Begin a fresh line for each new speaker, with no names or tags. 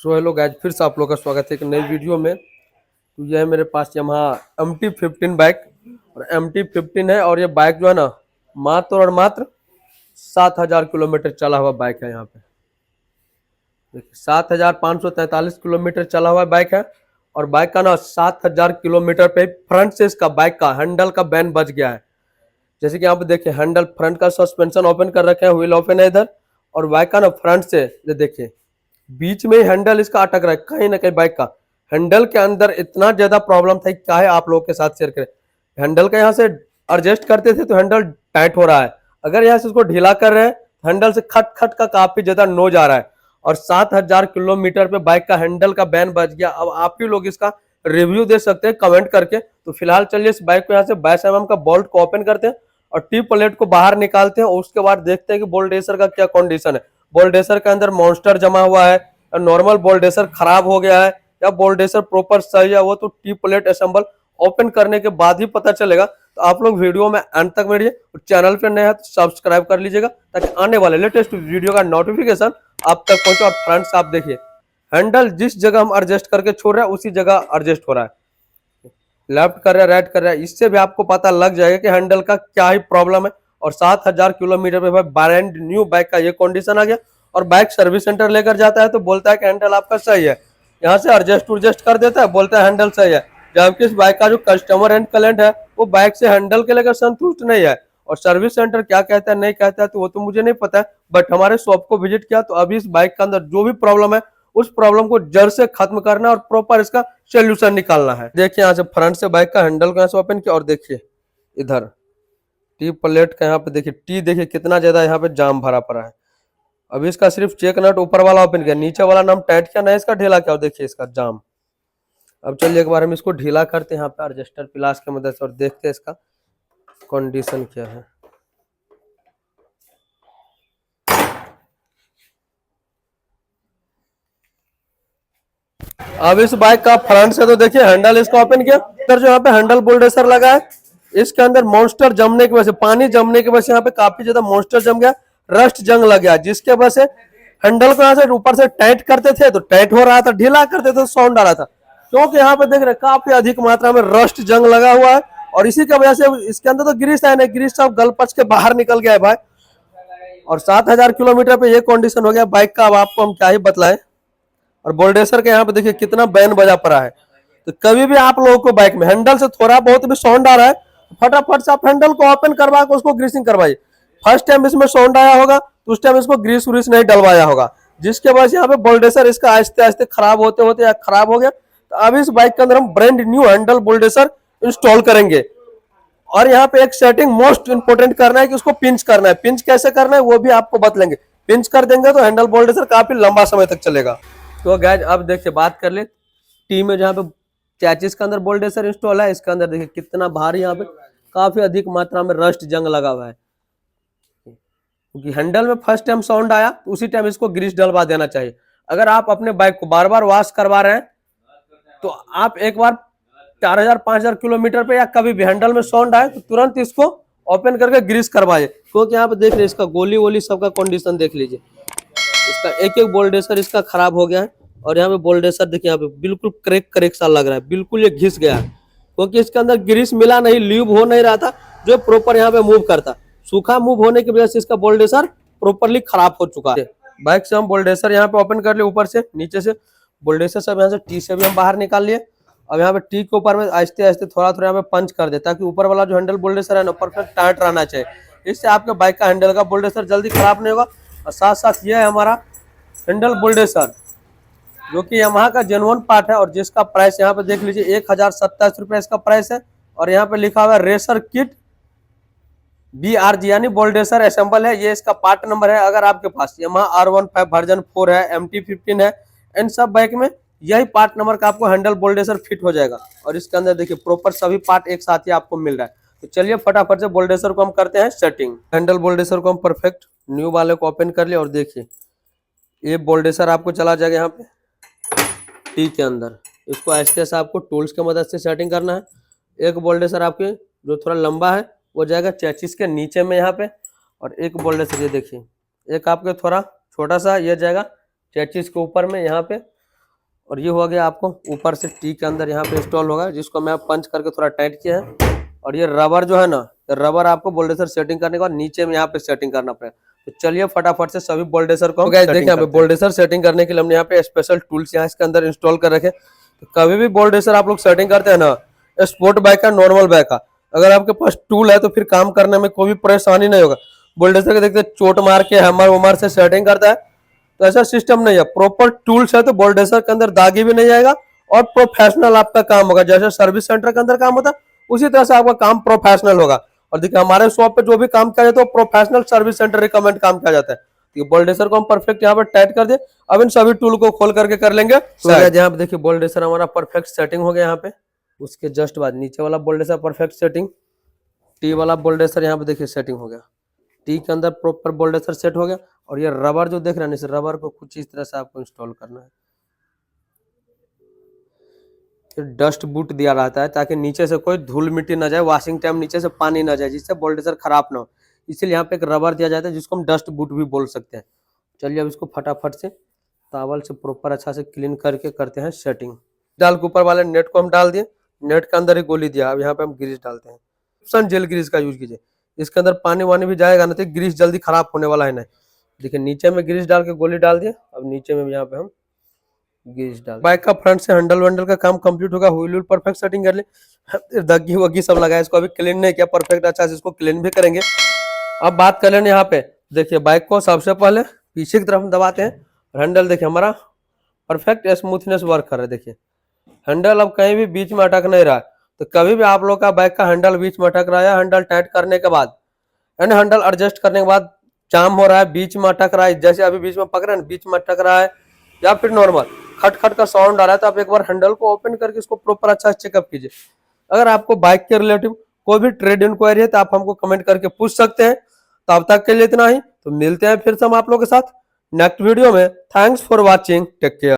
So hello guys, फिर से आप लोग का स्वागत है एक नई वीडियो में। तो यह है मेरे पास यमाहा MT-15 बाइक और MT-15 है। और ये बाइक जो है ना, मात्र और मात्र 7,000 किलोमीटर चला हुआ बाइक है। यहाँ पे देखिए 7,543 किलोमीटर चला हुआ बाइक है। और बाइक का ना 7,000 किलोमीटर पे फ्रंट से इसका बाइक का हैंडल का बैन बच गया है। जैसे कि यहाँ पे देखिए, हैंडल फ्रंट का सस्पेंशन ओपन कर रखे हैं, व्हील ओपन है इधर। और बाइक का ना फ्रंट से ये देखिए बीच में ही हैंडल इसका अटक रहा है। कहीं ना कहीं बाइक का हैंडल के अंदर इतना ज्यादा प्रॉब्लम था, क्या है आप लोगों के साथ शेयर करें। हैंडल का यहाँ से एडजस्ट करते थे तो हैंडल टाइट हो रहा है, अगर यहाँ से इसको ढीला कर रहे हैं हैंडल से खट खट का काफी ज्यादा नोज आ रहा है। और 7,000 किलोमीटर पे बाइक का हैंडल का बैन बच गया। अब आप ही लोग इसका रिव्यू दे सकते हैं कमेंट करके। तो फिलहाल चलिए इस बाइक को यहाँ से 22 mm का बोल्ट को ओपन करते हैं और टी प्लेट को बाहर निकालते हैं। और उसके बाद देखते हैं कि बोल्ट रेसर का क्या कंडीशन है। बोल्ट रेसर के अंदर मॉन्स्टर जमा हुआ है, नॉर्मल बोल्ट रेसर खराब हो गया है, या बोल्ट रेसर प्रॉपर सही है, वो तो टी प्लेट असेंबल ओपन करने के बाद ही पता चलेगा। तो आप लोग वीडियो में अंत तक बैठिए और चैनल पे नए हैं तो सब्सक्राइब कर लीजिएगा, ताकि आने वाले लेटेस्ट वीडियो का नोटिफिकेशन आप तक पहुंचे। और फ्रेंड्स आप देखिए, हैंडल जिस जगह हम एडजस्ट करके छोड़ रहे हैं उसी जगह एडजस्ट हो रहा है। लेफ्ट कर रहा है, राइट कर रहा है, इससे भी आपको पता लग जाएगा कि हैंडल का क्या ही प्रॉब्लम है। और 7,000 किलोमीटर पे भाई ब्रांड न्यू बाइक का ये कंडीशन आ गया। और बाइक सर्विस सेंटर लेकर जाता है तो बोलता है कि हैंडल आपका सही है, यहाँ से एडजस्ट कर देता है, बोलता है हैंडल सही है। जबकि इस बाइक का जो कस्टमर एंड क्लाइंट है वो बाइक से हैंडल के लेकर संतुष्ट नहीं है। और सर्विस सेंटर क्या कहता है नहीं कहता है तो वो तो मुझे नहीं पता है, बट हमारे शॉप को विजिट किया तो अभी इस बाइक के अंदर जो भी प्रॉब्लम है उस प्रॉब्लम को जड़ से खत्म करना और प्रॉपर इसका सोल्यूशन निकालना है। देखिए यहाँ से फ्रंट से बाइक का हैंडल का ओपन किया और देखिए इधर टी प्लेट का यहाँ पे देखिए, टी देखिए कितना ज्यादा यहाँ पे जाम भरा पड़ा है। अभी इसका सिर्फ चेक नट ऊपर वाला ओपन किया, नीचे वाला नम टाइट किया, नहीं इसका ढीला किया। देखिए इसका जाम। अब चलिए एक बार हम इसको ढीला करते हैं यहाँ पे एडजस्टर प्लास की मदद से और देखते हैं इसका कंडीशन क्या है। अब इस बाइक का फ्रंट से तो देखिए हैंडल इसका ओपन किया, इधर जो यहाँ पे हैंडल बोल्डेसर लगा है इसके अंदर मॉन्स्टर जमने की वजह से, पानी जमने की वजह से यहाँ पे काफी ज्यादा मॉन्स्टर जम गया, रस्ट जंग लग गया, जिसके वजह से हैंडल को यहाँ से ऊपर से टाइट करते थे तो टाइट हो रहा था, ढीला करते थे तो साउंड आ रहा था। क्योंकि यहाँ पे देख रहे काफी अधिक मात्रा में रस्ट जंग लगा हुआ है। और इसी की वजह से इसके अंदर तो ग्रीस है नहीं, ग्रीस सब गलपच के बाहर निकल गया है भाई। और 7,000 किलोमीटर पे ये कंडीशन हो गया बाइक का, अब आपको हम क्या ही बतलाएं। और बोल्डेसर के यहाँ पे देखिए कितना बैन बजा पड़ा है। तो कभी भी आप लोगों को बाइक में हैंडल से थोड़ा बहुत भी साउंड आ रहा है, फटाफट से आप हैंडल को ओपन करवा के उसको ग्रीसिंग करवाइए। फर्स्ट टाइम इसमें साउंड आया होगा तो उस टाइम इसको ग्रीस व्रीस नहीं डलवाया होगा, जिसके वजह से यहाँ पे बोल्डेसर इसका आहिस्ते आहिस्ते खराब होते होते या खराब हो गया। तो अभी इस बाइक के अंदर हम ब्रांड न्यू हैंडल बोल्डेसर इंस्टॉल करेंगे। और यहाँ पे एक सेटिंग मोस्ट इंपोर्टेंट करना है कि उसको पिंच करना है। पिंच कैसे करना है वो भी आपको बतलेंगे। पिंच कर देंगे तो हैंडल बोल्डेसर काफी लंबा समय तक चलेगा। तो गाइज अब देखिए बात कर ले टी में, जहाँ पे चैचिस के अंदर बोल्डेसर इंस्टॉल है, इसके अंदर देखिए कितना भारी यहाँ पे काफी अधिक मात्रा में रस्ट जंग लगा हुआ है। क्योंकि हैंडल में फर्स्ट टाइम साउंड आया तो उसी टाइम इसको ग्रीस डलवा देना चाहिए। अगर आप अपने बाइक को बार बार वॉश करवा रहे हैं तो आप एक बार 4,000-5,000 किलोमीटर पे या कभी भी हैंडल में साउंड आए तो तुरंत इसको ओपन करके ग्रीस करवाइए। क्योंकि यहाँ पे देख रहे इसका गोली वोली सबका कंडीशन देख लीजिए, इसका एक एक बोल्डेसर इसका खराब हो गया है। और यहाँ पे बोल्डेसर देखिए यहाँ पे बिल्कुल क्रेक सा लग रहा है, बिल्कुल ये घिस गया है। क्योंकि इसके अंदर ग्रीस मिला नहीं, ल्यूब हो नहीं रहा था जो प्रॉपर यहाँ पे मूव करता। सूखा मूव होने की वजह से इसका बोल्डेसर प्रॉपरली खराब हो चुका है। बाइक से हम बोल्डेसर यहाँ पे ओपन कर लिए, ऊपर से नीचे से बोल्डेसर सब यहाँ से टी से भी हम बाहर निकाल लिए। अब यहाँ पे टी के ऊपर में आहिस्ते आहिस्ते थोड़ा थोड़ा यहाँ पे पंच कर दे, ताकि ऊपर वाला जो हैंडल बोल्डेसर है ना परफेक्ट टाइट रहना चाहिए। इससे आपके बाइक का हैंडल का बोल्डेसर जल्दी खराब नहीं होगा। और साथ साथ ये है हमारा हैंडल बोल्डेसर, जो कि यमाहा का जेन्युइन पार्ट है और जिसका प्राइस यहाँ पे देख लीजिए 1,027 रुपये इसका प्राइस है। और यहाँ पे लिखा हुआ है रेसर किट BRG यानी बोल्डेसर असेंबल है, ये इसका पार्ट नंबर है। अगर आपके पास यमाहा R15 वर्जन 4 है, MT-15 है, इन सब बाइक में यही पार्ट नंबर का आपको हैंडल बोल्डेसर फिट हो जाएगा। और इसके अंदर देखिए प्रॉपर सभी पार्ट एक साथ ही आपको मिल रहा है। तो चलिए फटाफट से बोल्डेसर को हम करते हैं सेटिंग। हैंडल बोल्डेसर को हम परफेक्ट न्यू वाले को ओपन कर लिया और देखिए ये बोल्डेसर आपको चला जाएगा यहाँ पे टी के अंदर। इसको आहिस्ते से आपको टूल्स की मदद से सेटिंग करना है। एक बोल्डेसर आपके जो थोड़ा लंबा है वो जाएगा चैचिस के नीचे में यहाँ पे, और एक बोल्डेसर ये देखिए एक आपके थोड़ा छोटा सा ये जाएगा चैचिस के ऊपर में यहाँ पे। और ये हो गया आपको ऊपर से टी के अंदर यहाँ पे इंस्टॉल होगा, जिसको मैं पंच करके थोड़ा टाइट किया है। और ये रबर जो है ना, रबर आपको बोल्डेसर सेटिंग करने के बाद नीचे में यहाँ पे सेटिंग करना पड़ेगा। तो चलिए फटाफट से सभी बोल्डेसर को देखिए, यहाँ पे बोल्डेसर सेटिंग करने के लिए हमने यहाँ पे स्पेशल टूल्स यहाँ इसके अंदर इंस्टॉल कर रखे। तो कभी भी बोल्डेसर आप लोग सेटिंग करते हैं ना, स्पोर्ट बाइक का, नॉर्मल बाइक का, अगर आपके पास टूल है तो फिर काम करने में कोई भी परेशानी नहीं होगा। बोल्डेसर के देखते चोट मार के हैमर वमर से सेटिंग करता है, तो ऐसा सिस्टम नहीं है। प्रॉपर टूल्स है तो बोल्डेसर के अंदर दागी भी नहीं आएगा और प्रोफेशनल आपका काम होगा। जैसे सर्विस सेंटर के अंदर काम होता है उसी तरह से आपका काम प्रोफेशनल होगा। और देखिए हमारे शॉप पे जो भी काम किया जाता है तो प्रोफेशनल सर्विस सेंटर रिकमेंड काम किया जाता है। तो बोल्डेसर को हम परफेक्ट यहाँ पर टाइट कर दिए। अब इन सभी टूल को खोल करके कर लेंगे। यहाँ पे देखिए बोल्डेसर हमारा परफेक्ट सेटिंग हो गया यहाँ पे। उसके जस्ट बाद नीचे वाला बोल्डेसर परफेक्ट सेटिंग, टी वाला बोल्डेसर यहाँ पे देखिए सेटिंग हो गया। टी के अंदर प्रॉपर बोल्डेसर सेट हो गया। और ये रबर जो देख रहे हैं, इस रबर को कुछ इस तरह से आपको इंस्टॉल करना है। डस्ट बूट दिया रहता है ताकि नीचे से कोई धूल मिट्टी ना जाए, वॉशिंग टाइम नीचे से पानी ना जाए, जिससे बोल्डेसर खराब ना हो। इसलिए यहाँ पे एक रबर दिया जाता है जिसको हम डस्ट बूट भी बोल सकते हैं। चलिए अब इसको फटाफट से टॉवल से प्रॉपर अच्छा से क्लीन करके करते हैं सेटिंग। डाल के ऊपर वाले नेट को हम डाल दिए, नेट के अंदर ही गोली दिया। अब यहाँ पे हम ग्रीस डालते हैं। सन जेल ग्रीस का यूज कीजिए, इसके अंदर पानी वानी भी जाएगा ना तो ग्रीस जल्दी खराब होने वाला है नहीं। देखिए नीचे में ग्रीस डाल के गोली डाल दिए। अब नीचे में यहाँ पे हम ग्रीस डाल। बाइक का फ्रंट से हैंडल वैंडल का काम कंप्लीट होगा। व्हील परफेक्ट सेटिंग कर ले, दग्गी वग्गी सब लगाया, इसको अभी क्लीन नहीं किया परफेक्ट, अच्छा से इसको क्लीन भी करेंगे। अब बात कर लेंगे यहाँ पे। देखिए बाइक को सबसे पहले पीछे की तरफ दबाते हैं। हैंडल देखिए हमारा परफेक्ट स्मूथनेस वर्क कर रहा है। देखिए हैंडल अब कहीं भी बीच में अटक नहीं रहा है। तो कभी भी आप लोग का बाइक का हैंडल बीच में अटक रहा है, हैंडल टाइट करने के बाद एंड हैंडल एडजस्ट करने के बाद जाम हो रहा है, बीच में अटक रहा है, जैसे अभी बीच में पकड़े ना, बीच में अटक रहा है या फिर नॉर्मल खट खट का साउंड आ रहा है, तो आप एक बार हैंडल को ओपन करके इसको प्रॉपर अच्छा चेकअप कीजिए। अगर आपको बाइक के रिलेटिव कोई भी ट्रेड इंक्वायरी है तो आप हमको कमेंट करके पूछ सकते हैं। तो अब तक के लिए इतना ही, तो मिलते हैं फिर से हम आप लोगों के साथ नेक्स्ट वीडियो में। Thanks for watching, take care.